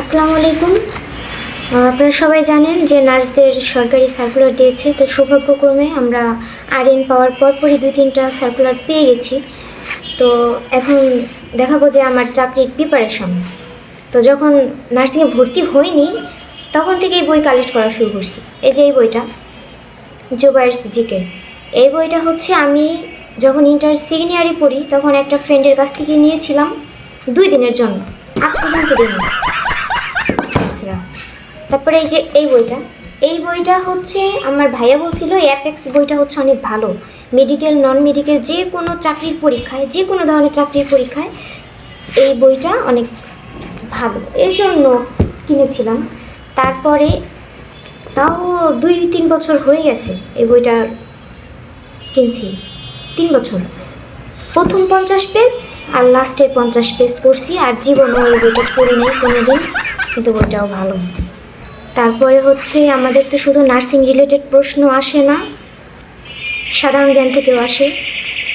আসসালামু আলাইকুম। আপনারা সবাই জানেন যে নার্সদের সরকারি সার্কুলার দিয়েছে, তো সৌভাগ্যক্রমে আমরা আরএন পাওয়ার পরপরই 2-3টা সার্কুলার পেয়ে গেছি। তো এখন দেখাবো যে আমার চাকরির প্রিপারেশন। তো যখন নার্সিংয়ে ভর্তি হইনি তখন থেকেই বই কালেক্ট করা শুরু করছি। এই যে এই বইটা জুবাইরস জিকে, এই বইটা হচ্ছে আমি যখন ইন্টার সেকেন্ড ইয়ারে পড়ি তখন একটা ফ্রেন্ডের কাছ থেকে নিয়েছিলাম 2 দিনের জন্য, আজ পর্যন্ত দিইনি। তারপরে এই যে এই বইটা হচ্ছে আমার ভাইয়া বলছিল অ্যাপেক্স বইটা হচ্ছে অনেক ভালো, মেডিকেল নন মেডিকেল যে কোনো চাকরির পরীক্ষায়, যে কোনো ধরনের চাকরির পরীক্ষায় এই বইটা অনেক ভালো, এর জন্য কিনেছিলাম। তারপরে তাও 2-3 বছর হয়ে গেছে এই বইটা কিনছি, 3 বছর। প্রথম 50 পেজ আর লাস্টের 50 পেজ পড়ছি, আর জীবনেও এই বইটা পড়ি নেই কোনোদিন, কিন্তু বইটাও ভালো। তারপরে হচ্ছে আমাদের তো শুধু নার্সিং রিলেটেড প্রশ্ন আসে না, সাধারণ জ্ঞান থেকেও আসে,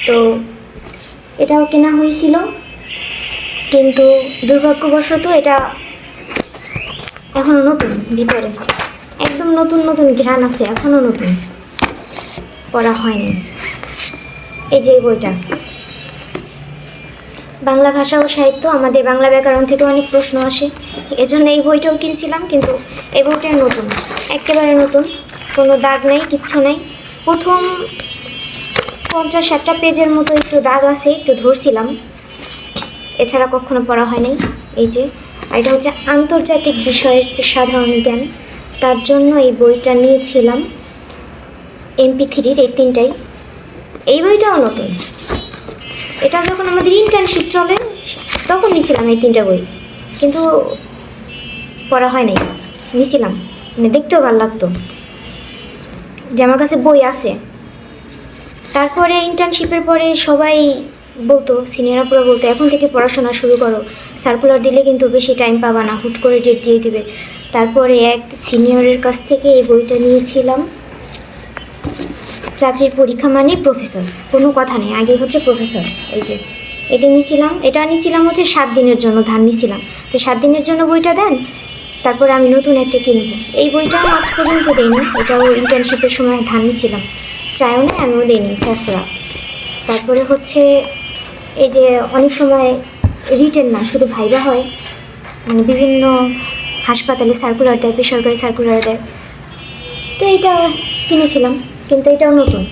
তো এটাও কেনা হয়েছিল, কিন্তু দুর্ভাগ্যবশত এটা এখনও নতুন, ভিতরে একদম নতুন নতুন ঘ্রাণ আছে, এখনও নতুন, পড়া হয়নি। এই যে এই বইটা বাংলা ভাষা ও সাহিত্য, আমাদের বাংলা ব্যাকরণ থেকে অনেক প্রশ্ন আসে, এজন্য এই বইটাও কিনছিলাম, কিন্তু এই বইটা নতুন, একেবারে নতুন, কোনো দাগ নেই, কিচ্ছু নেই। প্রথম 50-60টা পেজের মতো একটু দাগ আছে, একটু ধরছিলাম, এছাড়া কখনো পড়া হয়নি। এই যে এটা হচ্ছে আন্তর্জাতিক বিষয়ের যে সাধারণ জ্ঞান, তার জন্য এই বইটা নিয়েছিলাম, MP3-র এই 3টাই। এই বইটাও নতুন, এটা যখন আমাদের ইন্টার্নশিপ চলে তখন নিয়েছিলাম এই 3টা বই, কিন্তু পড়া হয় নাই, নিয়েছিলাম, মানে দেখতেও ভালো লাগতো যে আমার কাছে বই আছে। তারপরে ইন্টার্নশিপের পরে সবাই বলতো, সিনিয়ররা পুরো বলতো, এখন থেকে পড়াশোনা শুরু করো, সার্কুলার দিলে কিন্তু বেশি টাইম পাবা না, হুট করে ডেট দিয়ে দিবে। তারপরে এক সিনিয়রের কাছ থেকে এই বইটা নিয়েছিলাম, চাকরির পরীক্ষা মানে প্রফেসর, কোনো কথা নেই, আগে হচ্ছে প্রফেসর। এই যে এটা নিয়েছিলাম হচ্ছে 7 দিনের জন্য, ধার নিয়েছিলাম যে 7 দিনের জন্য বইটা দেন, তারপরে আমি নতুন একটা কিনবো। এই বইটা আজ পর্যন্ত দিইনি, এটাও ইন্টার্নশিপের সময় ধার নিয়েছিলাম, চাইও না, আমিও দিইনি, স্যাসরা। তারপরে হচ্ছে এই যে অনেক সময় রিটেন না, শুধু ভাইবা হয়, মানে বিভিন্ন হাসপাতালে সার্কুলার দেয়, বেসরকারি সার্কুলার দেয়, তো এইটা কিনেছিলাম, কিন্তু এটাও নতুন।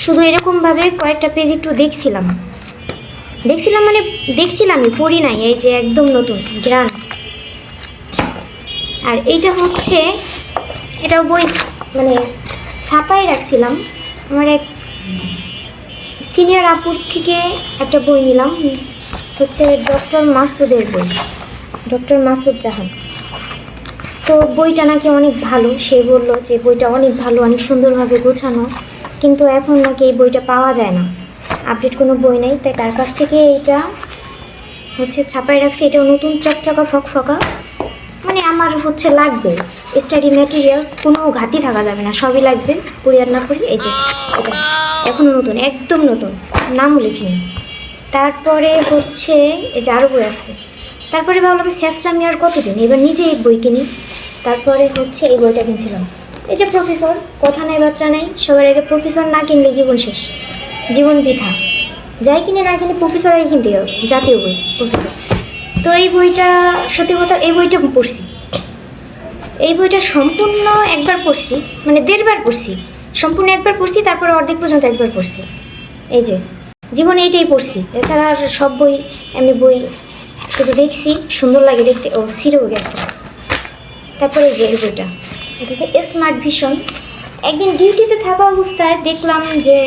শুধু এরকমভাবে কয়েকটা পেজ একটু দেখছিলাম মানে দেখছিলামই, পড়ি নাই। এই যে একদম নতুন গ্রান। আর এইটা হচ্ছে, এটাও বই মানে ছাপাই রাখছিলাম, আমার এক সিনিয়র আপুর থেকে একটা বই নিলাম, হচ্ছে ডক্টর মাসুদের বই, ডক্টর মাসুদ জাহান। তো বইটা নাকি অনেক ভালো, সে বললো যে বইটা অনেক ভালো, অনেক সুন্দরভাবে গোছানো, কিন্তু এখন নাকি এই বইটা পাওয়া যায় না, আপডেট কোনো বই নেই, তাই তার কাছ থেকে এইটা হচ্ছে ছাপাই রাখছি। এটাও নতুন, চকচকা ফকফকা, মানে আমার হচ্ছে লাগবে, স্টাডি ম্যাটেরিয়ালস, কোনো ঘাটতি থাকা যাবে না, সবই লাগবে, পড়ি আর না পড়ি। এই যে এটা এখনও নতুন, একদম নতুন, নামও লিখিনি। তারপরে হচ্ছে এই যে আরও বই আছে। তারপরে ভাবলাম স্যাসরামি আর কতদিন, এবার নিজে এই বই কিনি। তারপরে হচ্ছে এই বইটা কিনছিলাম, এই যে প্রফেসর, কথা নাই বার্তা নাই, সবার আগে প্রফেসর না কিনলে জীবন শেষ, জীবন বৃথা, যাই কিনে না কিনে প্রফেসর আগে কিনতে হবে, জাতীয় বই প্রফেসর। তো এই বইটা সত্যি কথা, এই বইটা পড়ছি, এই বইটা সম্পূর্ণ একবার পড়ছি, মানে 1.5 বার পড়ছি, সম্পূর্ণ একবার পড়ছি, তারপরে অর্ধেক পর্যন্ত একবার পড়ছি। এই যে জীবনে এইটাই পড়ছি, এছাড়া আর সব বই এমনি বই শুধু দেখছি, সুন্দর লাগে দেখতে, ও ছিঁড়েও গেছে। তারপরে এই যে এই বইটা, এটা হচ্ছে স্মার্ট ভিশন। একদিন ডিউটিতে থাকা অবস্থায় দেখলাম যে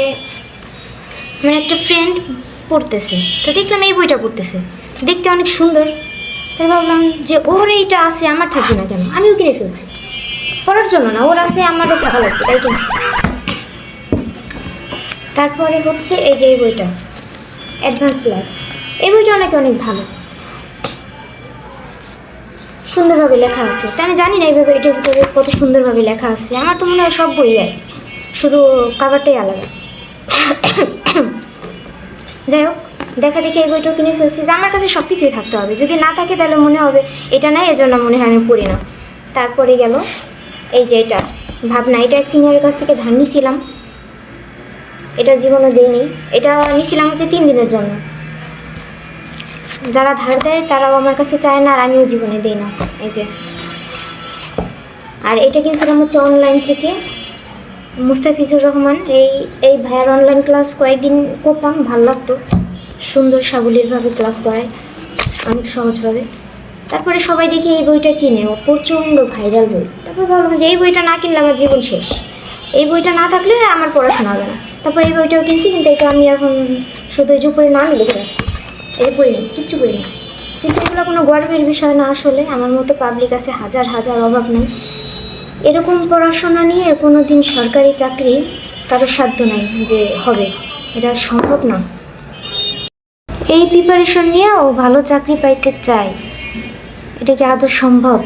মানে একটা ফ্রেন্ড পড়তেছে, তো দেখলাম এই বইটা পড়তেছে, দেখতে অনেক সুন্দর, তাই ভাবলাম যে ওর এইটা আছে, আমার থাকবে না কেন, আমিও কিনে ফেলছি, পড়ার জন্য না, ওর আছে, আমারও থাকা লাগবে, তাই কিনছি। তারপরে হচ্ছে এই যে এই বইটা অ্যাডভান্স ক্লাস, এই বইটা অনেক ভালো, সুন্দরভাবে লেখা আছে, তাই আমি জানি না এইভাবে এটার ভিতরে কত সুন্দরভাবে লেখা আছে, আমার তো মনে হয় সব বই এক, শুধু কাভারটাই আলাদা। যাই হোক, দেখা দেখি এই বইটাও কিনে ফেলছি যে আমার কাছে সব কিছুই থাকতে হবে, যদি না থাকে তাহলে মনে হবে এটা নাই, এজন্য মনে হয় আমি পড়ি না। তারপরে গেল এই যে এটা ভাবনা, এটা এক সিনিয়রের কাছ থেকে ধার নিছিলাম, এটা জীবনে দিইনি। এটা নিছিলাম হচ্ছে 3 দিনের জন্য। যারা ধার দেয় তারাও আমার কাছে চায় না, আর আমিও জীবনে দিই না। এই যে, আর এটা কিনছিলাম হচ্ছে অনলাইন থেকে, মুস্তাফিজুর রহমান। এই ভাইয়ার অনলাইন ক্লাস কয়েকদিন করতাম, ভালো লাগতো, সুন্দর সাবলীলভাবে ক্লাস করায়, অনেক সহজভাবে। তারপরে সবাই দেখি এই বইটা কিনে, ও প্রচণ্ড ভাইরাল বই। তারপর ভাবলাম যে এই বইটা না কিনলে আমার জীবন শেষ, এই বইটা না থাকলে আমার পড়াশোনা হবে না। তারপর এই বইটাও কিনছি, কিন্তু এটা আমি এখন শুধু এই যে উপরে নামই লিখে রাখছি, এই পড়িনি, কিচ্ছু পড়িনি। কিন্তু এগুলো কোনো গর্বের বিষয় না আসলে, আমার মতো পাবলিক আছে হাজার হাজার, অভাব নেই। এরকম পড়াশোনা নিয়ে কোনো দিন সরকারি চাকরি কারোর সাধ্য নাই যে হবে, এটা সম্ভব না। এই প্রিপারেশন নিয়েও ভালো চাকরি পাইতে চাই, এটা কি আদৌ সম্ভব?